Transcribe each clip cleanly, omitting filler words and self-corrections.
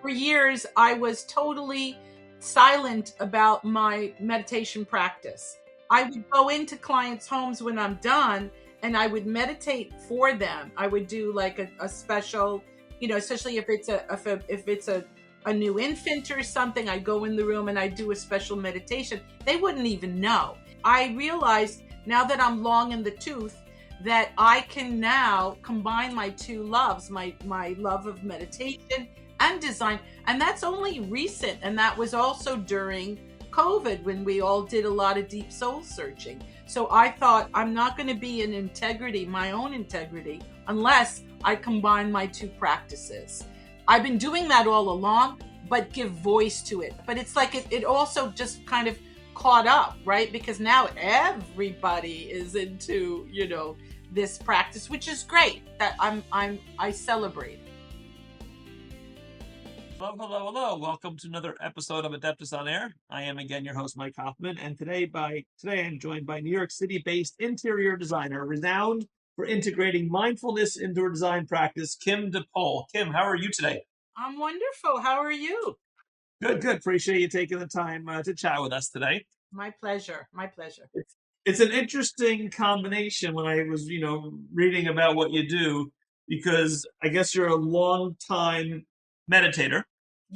for years, I was totally silent about my meditation practice. I would go into clients' homes when I'm done and I would meditate for them. I would do like a special, especially if it's a new infant or something, I'd go in the room and I'd do a special meditation. They wouldn't even know. I realized now that I'm long in the tooth that I can now combine my two loves, my love of meditation and design. And that's only recent. And that was also during COVID when we all did a lot of deep soul searching. So I thought I'm not going to be in integrity, my own integrity, unless I combine my two practices. I've been doing that all along, but give voice to it. But it's like it also just kind of caught up, right? Because now everybody is into, this practice, which is great. That I celebrate. Hello. Welcome to another episode of Adeptus On-Air. I am again your host, Mike Hoffman, and today I'm joined by New York City-based interior designer, renowned for integrating mindfulness into her design practice, Kim Depole. Kim, how are you today? I'm wonderful. How are you? Good. Appreciate you taking the time to chat with us today. My pleasure. It's an interesting combination when I was, reading about what you do, because I guess you're a long-time meditator.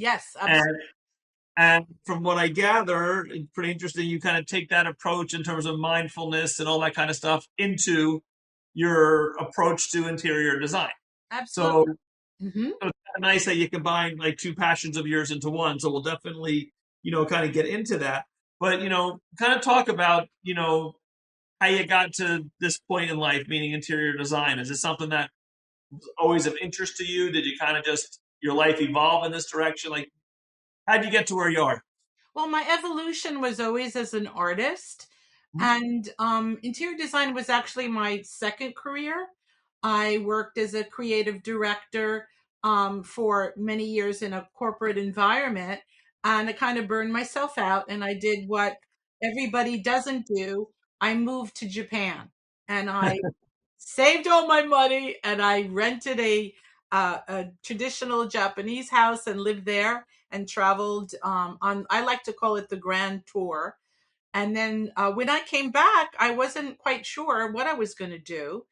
Yes, absolutely. And from what I gather, it's pretty interesting. You kind of take that approach in terms of mindfulness and all that kind of stuff into your approach to interior design. Absolutely. So it's nice that you combine like two passions of yours into one. So we'll definitely, kind of get into that. But, kind of talk about, how you got to this point in life, meaning interior design. Is it something that was always of interest to you? Did you kind of just, your life evolve in this direction? Like, how'd you get to where you are? Well, my evolution was always as an artist. And interior design was actually my second career. I worked as a creative director for many years in a corporate environment, and I kind of burned myself out. And I did what everybody doesn't do. I moved to Japan, and I saved all my money, and I rented a traditional Japanese house and lived there and traveled on. I like to call it the Grand Tour. And then when I came back, I wasn't quite sure what I was going to do.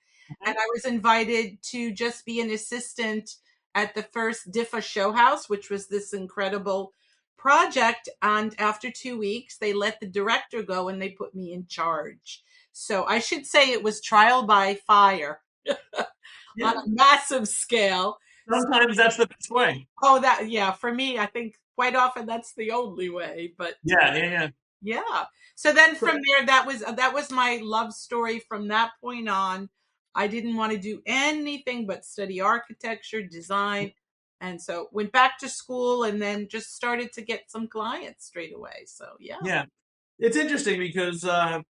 And I was invited to just be an assistant at the first DIFA show house, which was this incredible project. And after 2 weeks, they let the director go and they put me in charge. So I should say it was trial by fire on a massive scale. Sometimes that's the best way. Oh, for me, I think quite often that's the only way. But yeah. So then from there, that was my love story. From that point on, I didn't want to do anything but study architecture, design. And so went back to school and then just started to get some clients straight away. So, yeah. Yeah. It's interesting because, I'm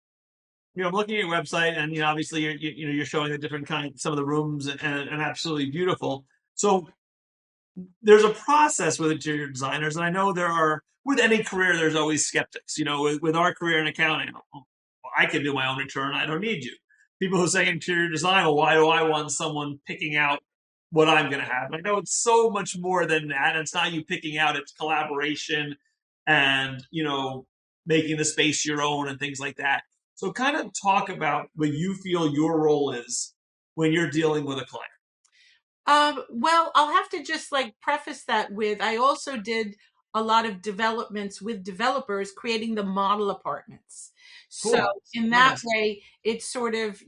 looking at your website and, obviously you're showing the different kinds, some of the rooms and absolutely beautiful. So there's a process with interior designers. And I know with any career, there's always skeptics, with our career in accounting. I can do my own return. I don't need you. People who say interior design, well, why do I want someone picking out what I'm going to have? I know it's so much more than that. And it's not you picking out, it's collaboration and, making the space your own and things like that. So kind of talk about what you feel your role is when you're dealing with a client. Well, I'll have to just preface that with, I also did a lot of developments with developers creating the model apartments. Cool. So in that way, it's sort of,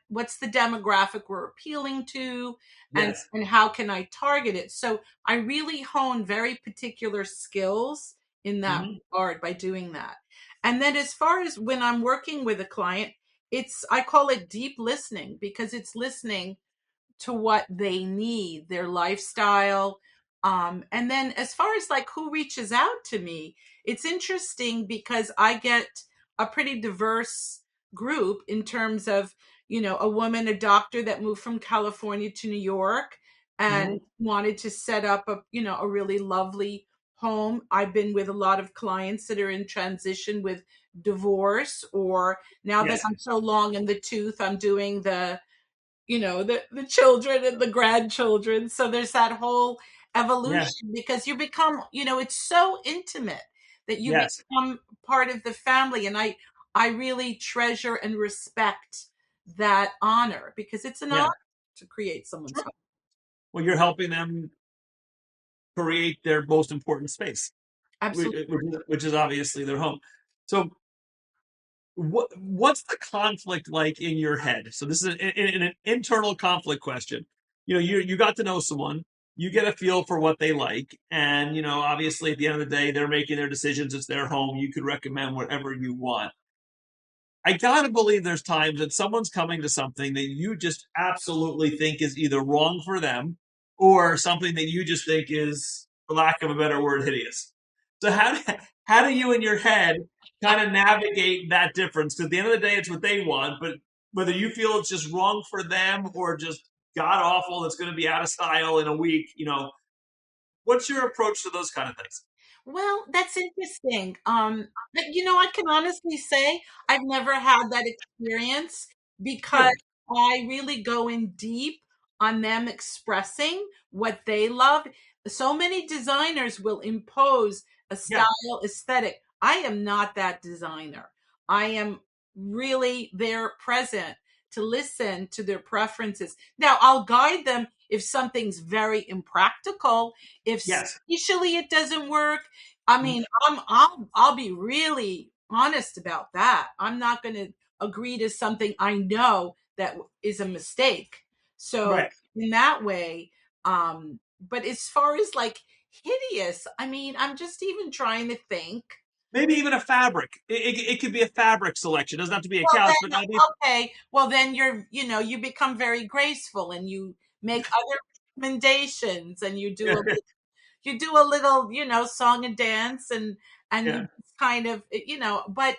what's the demographic we're appealing to and how can I target it? So I really hone very particular skills in that regard by doing that. And then as far as when I'm working with a client, I call it deep listening, because it's listening to what they need, their lifestyle. And then as far as who reaches out to me, it's interesting because I get a pretty diverse group in terms of, a woman, a doctor that moved from California to New York and wanted to set up a really lovely home. I've been with a lot of clients that are in transition with divorce, or now that I'm so long in the tooth, I'm doing the children and the grandchildren. So there's that whole Yeah. evolution, because you become, it's so intimate that you Yes. become part of the family. And I really treasure and respect that honor, because it's an Yeah. honor to create someone's Sure. home. Well, you're helping them create their most important space, Absolutely. which is obviously their home. So what's the conflict like in your head? So this is an internal conflict question. You got to know someone, you get a feel for what they like, and obviously at the end of the day, they're making their decisions. It's their home. You could recommend whatever you want. I gotta believe there's times that someone's coming to something that you just absolutely think is either wrong for them or something that you just think is, for lack of a better word, hideous. So how do you in your head kind of navigate that difference? Because at the end of the day, it's what they want, but whether you feel it's just wrong for them or just god awful, that's going to be out of style in a week, what's your approach to those kind of things? Well, that's interesting. But I can honestly say I've never had that experience, because Good. I really go in deep on them expressing what they love. So many designers will impose a Yeah. style aesthetic. I am not that designer. I am really there present to listen to their preferences. Now, I'll guide them if something's very impractical, if Yes. spatially it doesn't work. I mean, I'll be really honest about that. I'm not going to agree to something I know that is a mistake. So Right. in that way, but as far as like hideous, I mean, I'm just even trying to think. Maybe even a fabric. It could be a fabric selection. It doesn't have to be a Well, couch, but then, maybe. okay. Well, then you become very graceful, and you make other recommendations, and you do a little song and dance, and you Yeah. just kind of but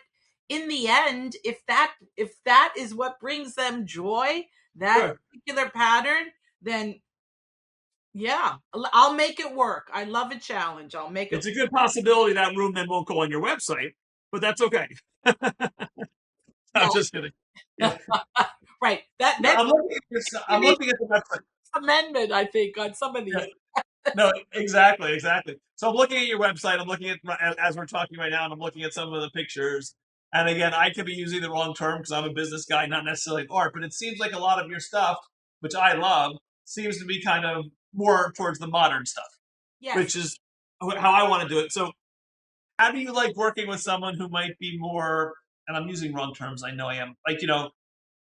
in the end, if that is what brings them joy, that Sure. particular pattern, then yeah, I'll make it work. I love a challenge. I'll make it. It's a good possibility that room then won't go on your website, but that's okay. I'm just kidding. Yeah. Yeah. Right, that Yeah, that you I'm need looking at the website. amendment, I think, on some of Yeah. these. No, exactly, exactly. So I'm looking at your website. I'm looking at as we're talking right now, and I'm looking at some of the pictures. And again, I could be using the wrong term because I'm a business guy, not necessarily art. But it seems like a lot of your stuff, which I love, seems to be kind of more towards the modern stuff, Yes. which is how I want to do it. So how do you like working with someone who might be more, and I'm using wrong terms, I know I am, like,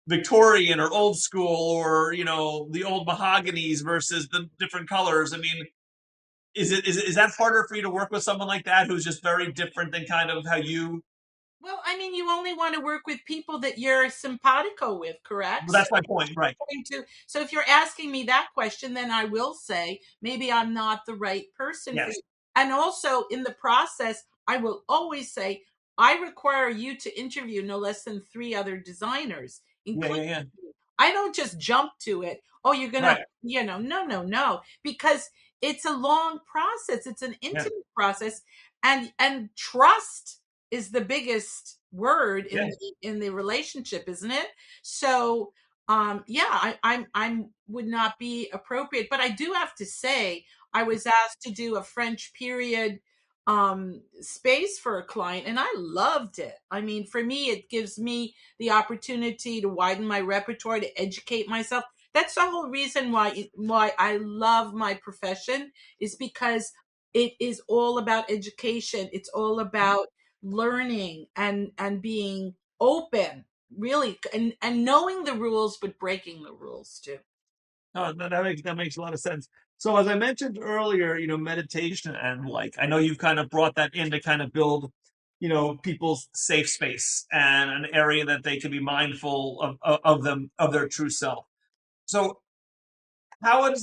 Victorian or old school, or, the old mahoganies versus the different colors? I mean, is that harder for you to work with someone like that who's just very different than kind of how you, Well, I mean, you only want to work with people that you're simpatico with, correct? well, that's my point, right? So if you're asking me that question, then I will say maybe I'm not the right person for Yes. you. And also in the process, I will always say I require you to interview no less than 3 other designers, Yeah, yeah, including yeah. you. I don't just jump to it. Oh, you're gonna, Right. no, no, no, because it's a long process. It's an Yeah. intimate process, and trust is the biggest word Yeah. in the relationship, isn't it? So yeah, I would not be appropriate, but I do have to say I was asked to do a French period space for a client, and I loved it. I mean, for me, it gives me the opportunity to widen my repertoire, to educate myself. That's the whole reason why I love my profession, is because it is all about education. It's all about learning and being open, really, and knowing the rules but breaking the rules too. Oh, that makes a lot of sense. So as I mentioned earlier, meditation, and like I know you've kind of brought that in to kind of build, people's safe space and an area that they can be mindful of them, of their true self. So how does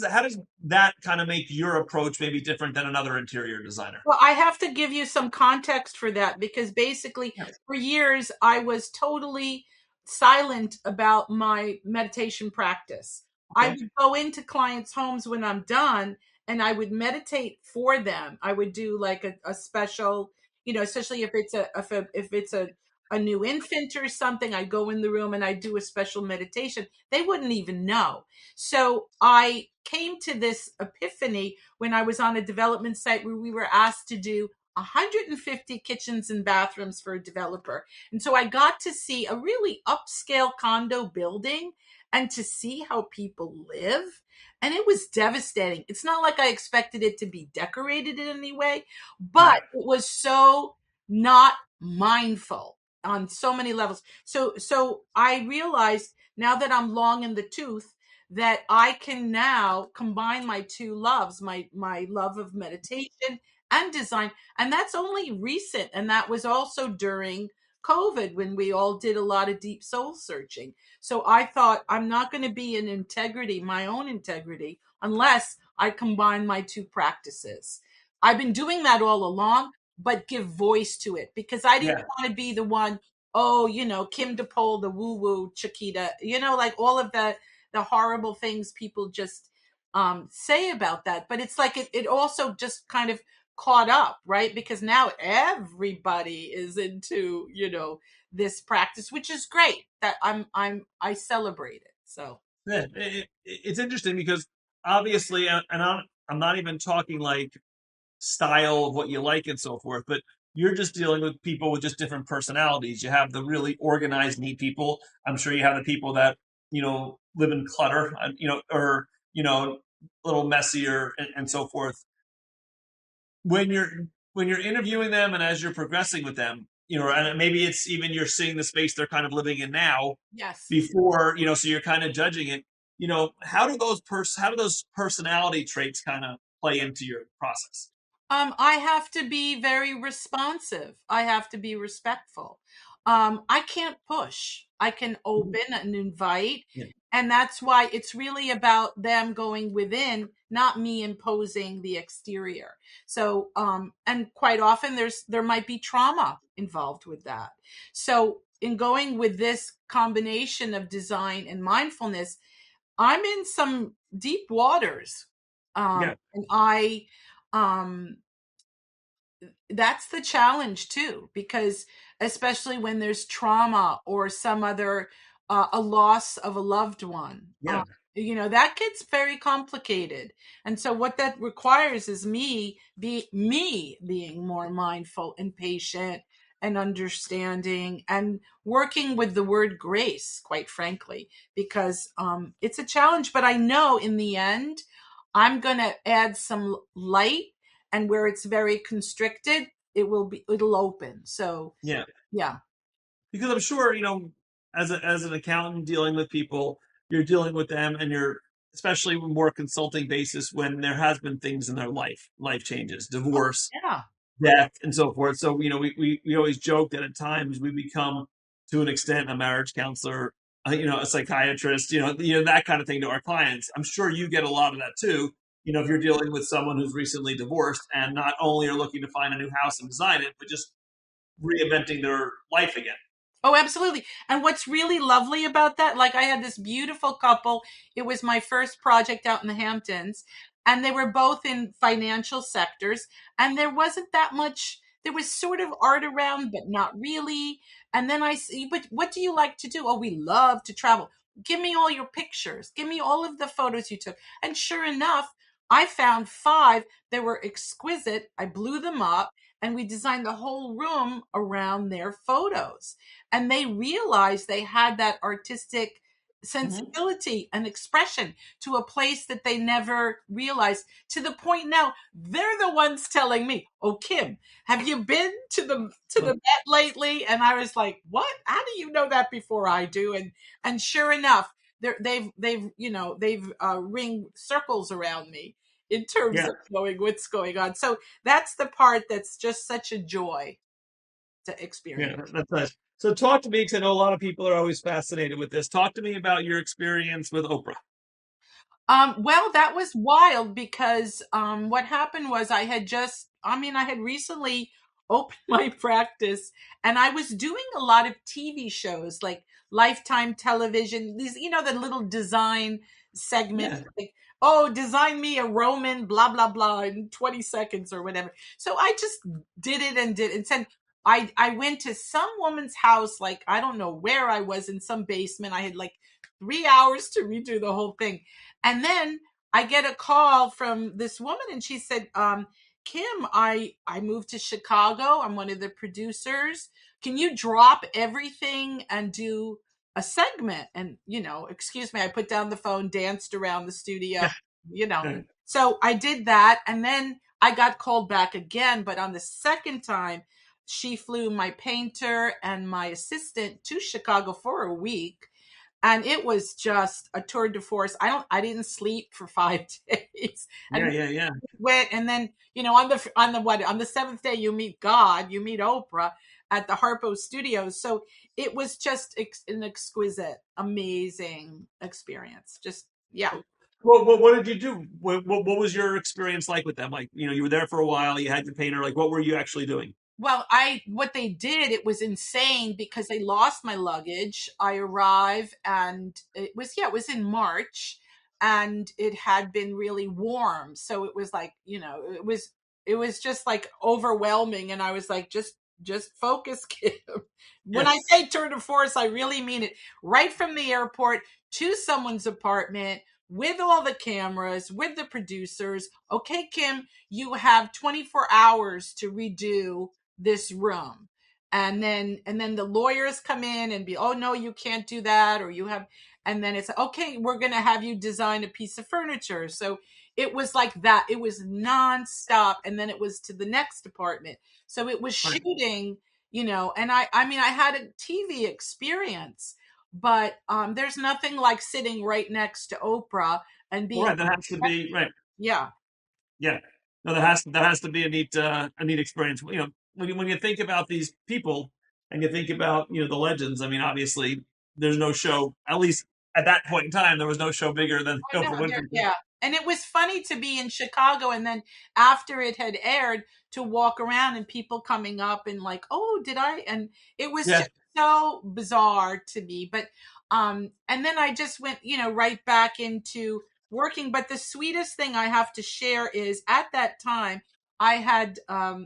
that kind of make your approach maybe different than another interior designer? Well, I have to give you some context for that, because basically Yeah. for years I was totally silent about my meditation practice. I Okay. would go into clients' homes when I'm done, and I would meditate for them. I would do like a special, especially if it's a a new infant or something, I go in the room and I do a special meditation. They wouldn't even know. So I came to this epiphany when I was on a development site where we were asked to do 150 kitchens and bathrooms for a developer. And so I got to see a really upscale condo building and to see how people live. And it was devastating. It's not like I expected it to be decorated in any way, but Right. it was so not mindful on so many levels. So I realized now that I'm long in the tooth that I can now combine my two loves, my love of meditation and design. And that's only recent. And that was also during COVID when we all did a lot of deep soul searching. So I thought I'm not going to be in integrity, my own integrity, unless I combine my two practices. I've been doing that all along, but give voice to it because I didn't Yeah. want to be the one, oh, Kim Depole, the woo woo Chiquita, like all of the horrible things people just say about that. But it's like it also just kind of caught up, right? Because now everybody is into, this practice, which is great. That I celebrate it. So Yeah, it's interesting because obviously, and I'm not even talking like style of what you like and so forth, but you're just dealing with people with just different personalities. You have the really organized, neat people. I'm sure you have the people that, live in clutter, or, a little messier and so forth. When you're interviewing them and as you're progressing with them, and maybe it's even you're seeing the space they're kind of living in now yes. before, so you're kind of judging it. How do those personality traits kind of play into your process? I have to be very responsive. I have to be respectful. I can't push. I can Mhm. open and invite. Yeah. And that's why it's really about them going within, not me imposing the exterior. So, and quite often there might be trauma involved with that. So in going with this combination of design and mindfulness, I'm in some deep waters. Yeah. And um, that's the challenge too, because especially when there's trauma or some other a loss of a loved one, Yeah. that gets very complicated. And so what that requires is me being more mindful and patient and understanding and working with the word grace, quite frankly, because it's a challenge. But I know in the end I'm going to add some light, and where it's very constricted, it'll open. So Yeah. yeah. Because I'm sure, as an accountant dealing with people, you're dealing with them and you're especially with more consulting basis when there has been things in their life changes, Oh, divorce, yeah. death, and so forth. So, we always joke that at times we become, to an extent, a marriage counselor, a psychiatrist, that kind of thing to our clients. I'm sure you get a lot of that too. If you're dealing with someone who's recently divorced and not only are looking to find a new house and design it, but just reinventing their life again. Oh, absolutely. And what's really lovely about that, like I had this beautiful couple. It was my first project out in the Hamptons, and they were both in financial sectors. And there wasn't that much, there was sort of art around, but not really. And then I see, but what do you like to do? Oh, we love to travel. Give me all your pictures. Give me all of the photos you took. And sure enough, I found 5 that were exquisite. I blew them up and we designed the whole room around their photos, and they realized they had that artistic Mhm. sensibility and expression to a place that they never realized, to the point now they're the ones telling me, oh, Kim, have you been to the Met lately? And I was like, what? How do you know that before I do? And sure enough, they've ring circles around me in terms Yeah. of knowing what's going on. So that's the part that's just such a joy to experience. Yeah, that's nice. So talk to me, because I know a lot of people are always fascinated with this. Talk to me about your experience with Oprah. Well, that was wild because what happened was I had recently opened my practice, and I was doing a lot of TV shows like Lifetime Television, these, the little design segments, Yeah. like, oh, design me a Roman, blah, blah, blah, in 20 seconds or whatever. So I just did it and sent. I went to some woman's house, like, I don't know where I was, in some basement. I had like 3 hours to redo the whole thing. And then I get a call from this woman, and she said, Kim, I moved to Chicago. I'm one of the producers. Can you drop everything and do a segment? And, excuse me, I put down the phone, danced around the studio, you know. Yeah. So I did that. And then I got called back again. But on the second time, she flew my painter and my assistant to Chicago for a week. And it was just a tour de force. I didn't sleep for 5 days. Yeah, And yeah, yeah. went, and then, on the seventh day, you meet God, you meet Oprah at the Harpo Studios. So it was just an exquisite, amazing experience. Just, yeah. Well, what did you do? What was your experience like with them? Like, you were there for a while, you had your painter. Like, what were you actually doing? Well, what they did, it was insane because they lost my luggage. I arrived, and it was in March, and it had been really warm. So it was like, it was just like overwhelming. And I was like, just focus, Kim. When Yeah. I say tour de force, I really mean it. Right from the airport to someone's apartment, with all the cameras, with the producers. Okay, Kim, you have 24 hours to redo this room. And then the lawyers come in and be, oh no, you can't do that, or you have, and then it's okay, we're going to have you design a piece of furniture. So it was like that. It was nonstop. And then it was to the next department. So it was Right. shooting, and I mean, I had a TV experience, but there's nothing like sitting right next to Oprah and All being, right. That has to be right. yeah. Yeah. No, that has to be a neat experience. When you think about these people and you think about the legends. I mean, obviously, there's no show. At least at that point in time, there was no show bigger than I know, Oprah Winfrey Show. yeah. And it was funny to be in Chicago, and then after it had aired, to walk around and people coming up and like, oh, did I? And it was Yeah. just so bizarre to me. But and then I just went, right back into working. But the sweetest thing I have to share is, at that time, I had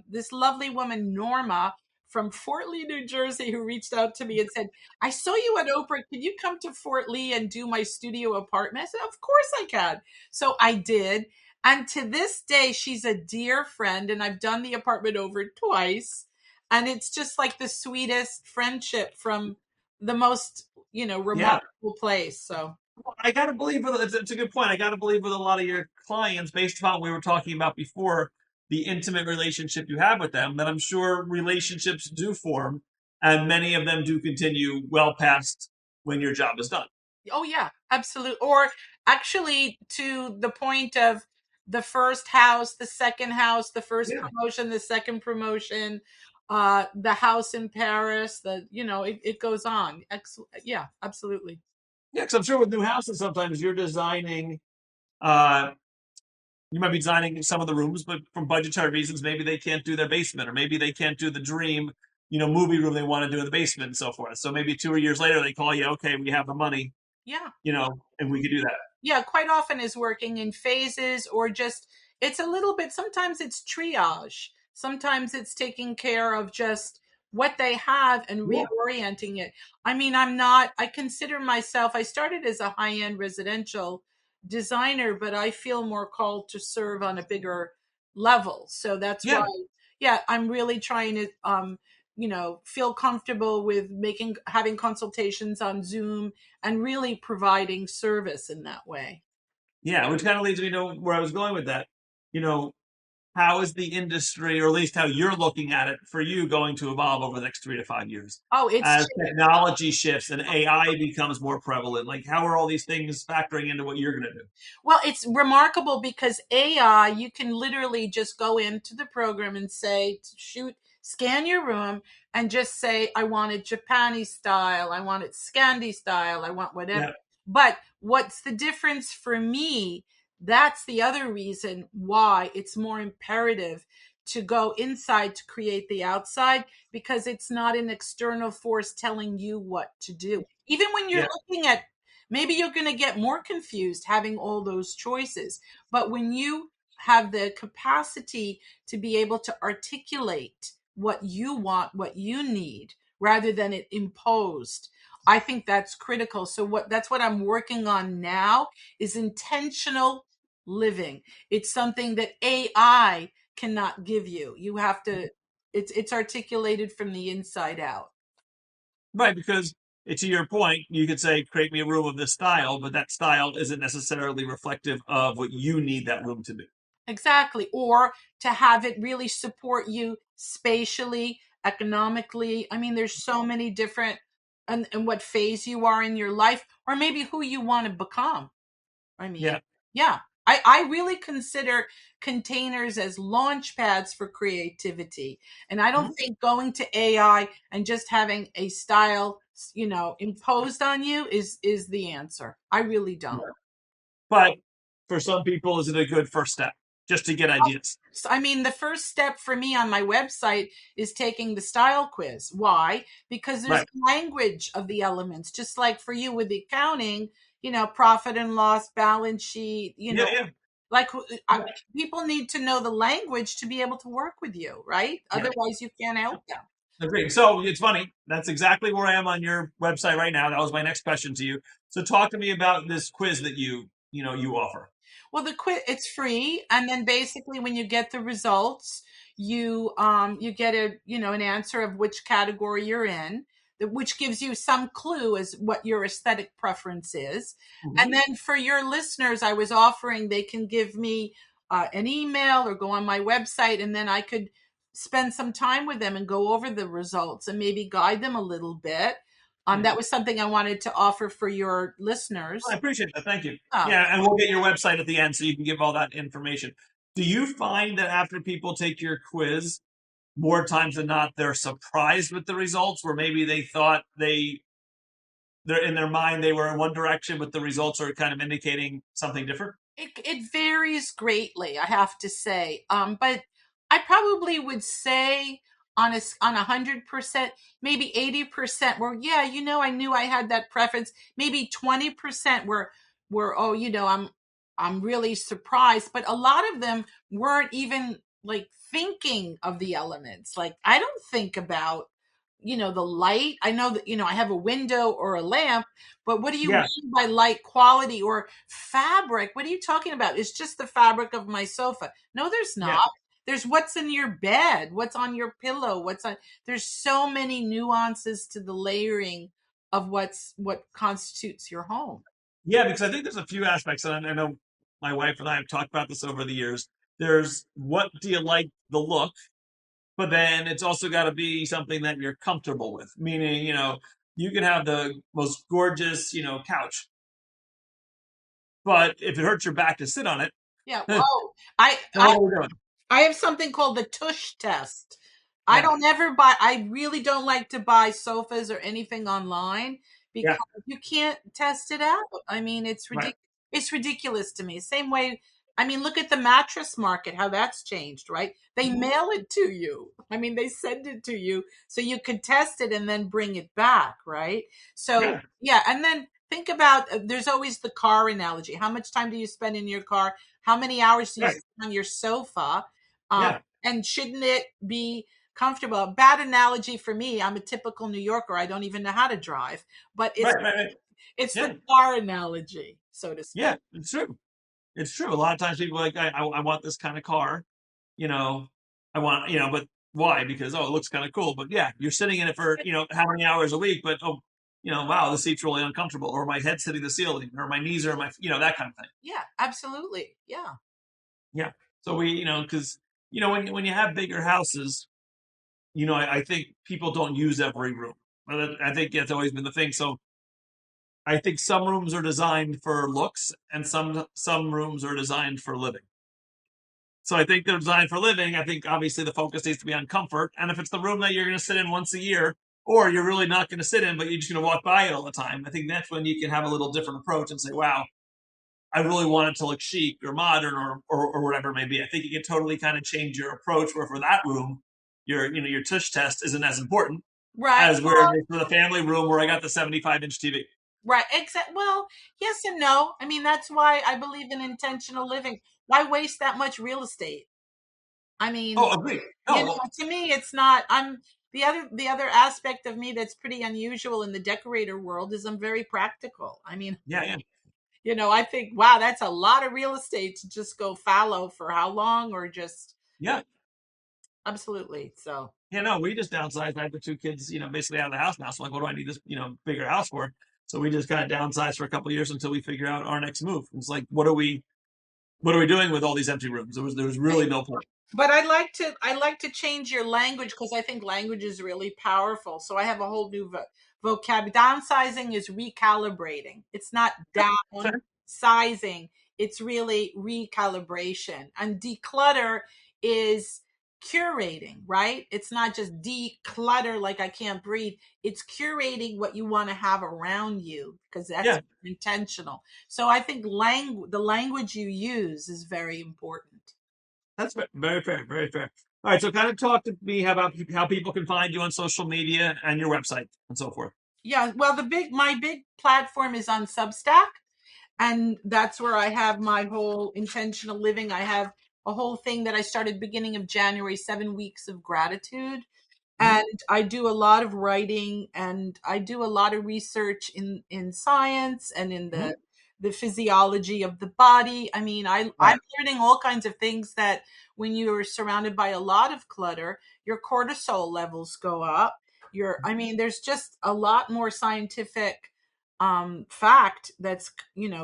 this lovely woman, Norma, from Fort Lee, New Jersey, who reached out to me and said, I saw you at Oprah. Can you come to Fort Lee and do my studio apartment? I said, of course I can. So I did. And to this day, she's a dear friend, and I've done the apartment over twice. And it's just like the sweetest friendship from the most, Yeah. remarkable place. So, I gotta believe it's a good point. I gotta believe with a lot of your clients, based upon what we were talking about before, the intimate relationship you have with them, that I'm sure relationships do form, and many of them do continue well past when your job is done. oh, yeah, absolutely. Or actually, to the point of the first house, the second house, the first Yeah, promotion, the second promotion, the house in Paris, it goes on. Yeah, absolutely. yeah. Because I'm sure with new houses, sometimes you're designing. Uh, you might be designing some of the rooms, but from budgetary reasons, maybe they can't do their basement, or maybe they can't do the dream, movie room they want to do in the basement, and so forth. So maybe 2 years later, they call you, okay, we have the money, Yeah. and we could do that. Yeah, quite often is working in phases, or just, it's a little bit, sometimes it's triage. Sometimes it's taking care of just what they have and Yeah, reorienting it. I mean, I consider myself, I started as a high-end residential designer, but I feel more called to serve on a bigger level. So that's why, yeah. yeah, I'm really trying to, feel comfortable with having consultations on Zoom and really providing service in that way. Yeah, which kind of leads me to where I was going with that. You know, how is the industry, or at least how you're looking at it, for you going to evolve over the next 3 to 5 years Oh, it's as technology shifts and AI becomes more prevalent? Like, how are all these things factoring into what you're going to do? Well, it's remarkable because AI, you can literally just go into the program and say, shoot, scan your room, and just say, I want it Japani style, I want it Scandi style, I want whatever. Yeah, But what's the difference for me? That's the other reason why it's more imperative to go inside to create the outside, because it's not an external force telling you what to do. Even when you're yeah, looking at, maybe you're going to get more confused having all those choices. But when you have the capacity to be able to articulate what you want, what you need, rather than it imposed. I think that's critical. So that's what I'm working on now is intentional living. It's something that AI cannot give you. You have to, it's articulated from the inside out. Right, because to your point, you could say, create me a room of this style, but that style isn't necessarily reflective of what you need that room to be. Exactly. Or to have it really support you spatially, economically. I mean, there's so many different, and what phase you are in your life, or maybe who you want to become. I mean, Yeah. yeah. I really consider containers as launch pads for creativity. And I don't Mhm. think going to AI and just having a style, imposed on you is the answer. I really don't. Yeah. But for some people, is it a good first step just to get ideas? So, I mean, the first step for me on my website is taking the style quiz. Why? Because there's Right. a language of the elements, just like for you with the accounting, profit and loss, balance sheet, Yeah, yeah, like yeah, people need to know the language to be able to work with you, right? yeah. Otherwise, you can't help them. Agreed. So it's funny. That's exactly where I am on your website right now. That was my next question to you. So talk to me about this quiz that you offer. Well, the quiz, it's free, and then basically when you get the results, you get an answer of which category you're in, which gives you some clue as what your aesthetic preference is. And Mhm. then for your listeners, I was offering they can give me an email or go on my website, and then I could spend some time with them and go over the results and maybe guide them a little bit. Yeah. That was something I wanted to offer for your I listeners. appreciate that. Thank you. Oh, Yeah, and we'll get your website at the end so you can give all that information. Do you find that after people take your quiz, more times than not, they're surprised with the results, where maybe they thought they're in their mind they were in one direction, but the results are kind of indicating something different? it varies greatly, I have to say. But I probably would say on 100%, maybe 80% where, yeah, I knew I had that preference. Maybe 20% were, oh, I'm really surprised. But a lot of them weren't even like thinking of the elements. Like I don't think about, the light. I know that, I have a window or a lamp, but what do you Yeah, mean by light quality or fabric? What are you talking about? It's just the fabric of my sofa. No, there's yeah. not. There's what's in your bed, what's on your pillow, there's so many nuances to the layering of what constitutes your home. Yeah, because I think there's a few aspects, and I know my wife and I have talked about this over the years. There's what do you like the look, but then it's also got to be something that you're comfortable with. Meaning, you can have the most gorgeous, couch, but if it hurts your back to sit on it, Yeah. then Oh, I I what are we doing? I have something called the tush test. I Yeah, don't ever buy, I really don't like to buy sofas or anything online yeah, because you can't test it out. I mean, right, it's ridiculous to me. Same way, I mean, look at the mattress market, how that's changed, right? They mhm, mail it to you. I mean, they send it to you so you could test it and then bring it back, right? So, yeah, yeah, and then think about there's always the car analogy. How much time do you spend in your car? How many hours do you right, spend on your sofa? Um, yeah, and shouldn't it be comfortable? A bad analogy for me. I'm a typical New Yorker. I don't even know how to drive, but right, right, right. it's the Yeah, car analogy, so to yeah, speak. it's true. It's true. A lot of times people are like, I want this kind of car, you know, I want, but why? Because, oh, it looks kind of cool. But yeah, you're sitting in it for, how many hours a week, but, oh, wow, this seat's really uncomfortable, or my head's hitting the ceiling, or my knees are my, that kind of thing. Yeah, absolutely. Yeah. Yeah. So because, when you have bigger houses, I think people don't use every room. I think that's always been the thing. So I think some rooms are designed for looks, and some rooms are designed for living. So I think they're designed for living. I think obviously the focus needs to be on comfort. And if it's the room that you're going to sit in once a year, or you're really not going to sit in, but you're just going to walk by it all the time, I think that's when you can have a little different approach and say, wow, I really want it to look chic or modern or whatever it may be. I think you can totally kind of change your approach where for that room, your tush test isn't as important Right. as where it is for the family room where I got the 75-inch TV. Right. Exact. Well, yes and no. I mean, that's why I believe in intentional living. Why waste that much real estate? I mean, Oh, agree. you No, know, well, to me, it's not. I'm the other aspect of me that's pretty unusual in the decorator world is I'm very practical. I mean, yeah, yeah, I think, wow, that's a lot of real estate to just go fallow for how long, or just yeah. absolutely. So Yeah, no, we just downsized. I have the two kids, basically out of the house now. So I'm like, what do I need this, bigger house for? So we just kind of downsized for a couple of years until we figure out our next move. It's like, what are we doing with all these empty rooms? There was really no point. but I like to change your language because I think language is really powerful. So I have a whole new vocab. Downsizing is recalibrating. It's not Fair. downsizing. It's really recalibration. And declutter is curating, right? It's not just declutter like I can't breathe. It's curating what you want to have around you because that's Yeah, intentional. So I think the language you use is very important. that's very fair, very fair. All right, so kind of talk to me about how people can find you on social media and your website and so forth. Yeah, well, my big platform is on Substack, and that's where I have my whole intentional living. I have a whole thing that I started beginning of January, 7 weeks of gratitude. Mhm, And I do a lot of writing, and I do a lot of research in science and in mhm. the physiology of the body. I mean, I'm Right. learning all kinds of things that when you are surrounded by a lot of clutter, your cortisol levels go up. I mean, there's just a lot more scientific fact that's,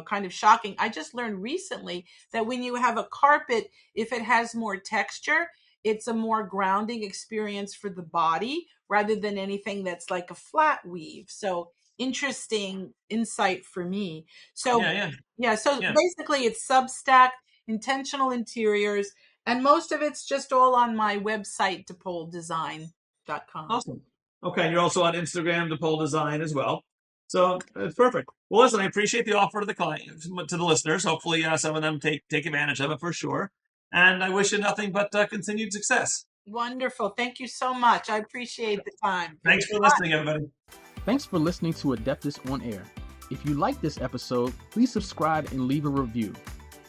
kind of shocking. I just learned recently that when you have a carpet, if it has more texture, it's a more grounding experience for the body rather than anything that's like a flat weave. So interesting insight for me. So Yeah, yeah, yeah, so yeah. basically it's Substack, intentional interiors, and most of it's just all on my website, depoledesign.com. Awesome. Okay, and you're also on Instagram, the pole design as well. So it's perfect. Well, listen, I appreciate the offer to the client, to the listeners. Hopefully, some of them take advantage of it for sure. And I wish you nothing but continued success. Wonderful. Thank you so much. I appreciate the time. It was Thanks for listening, everybody. Thanks for listening to Adeptus On-Air. If you like this episode, please subscribe and leave a review.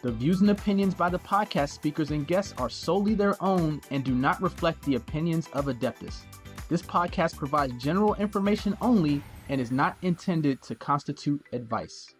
The views and opinions by the podcast speakers and guests are solely their own and do not reflect the opinions of Adeptus. This podcast provides general information only and is not intended to constitute advice.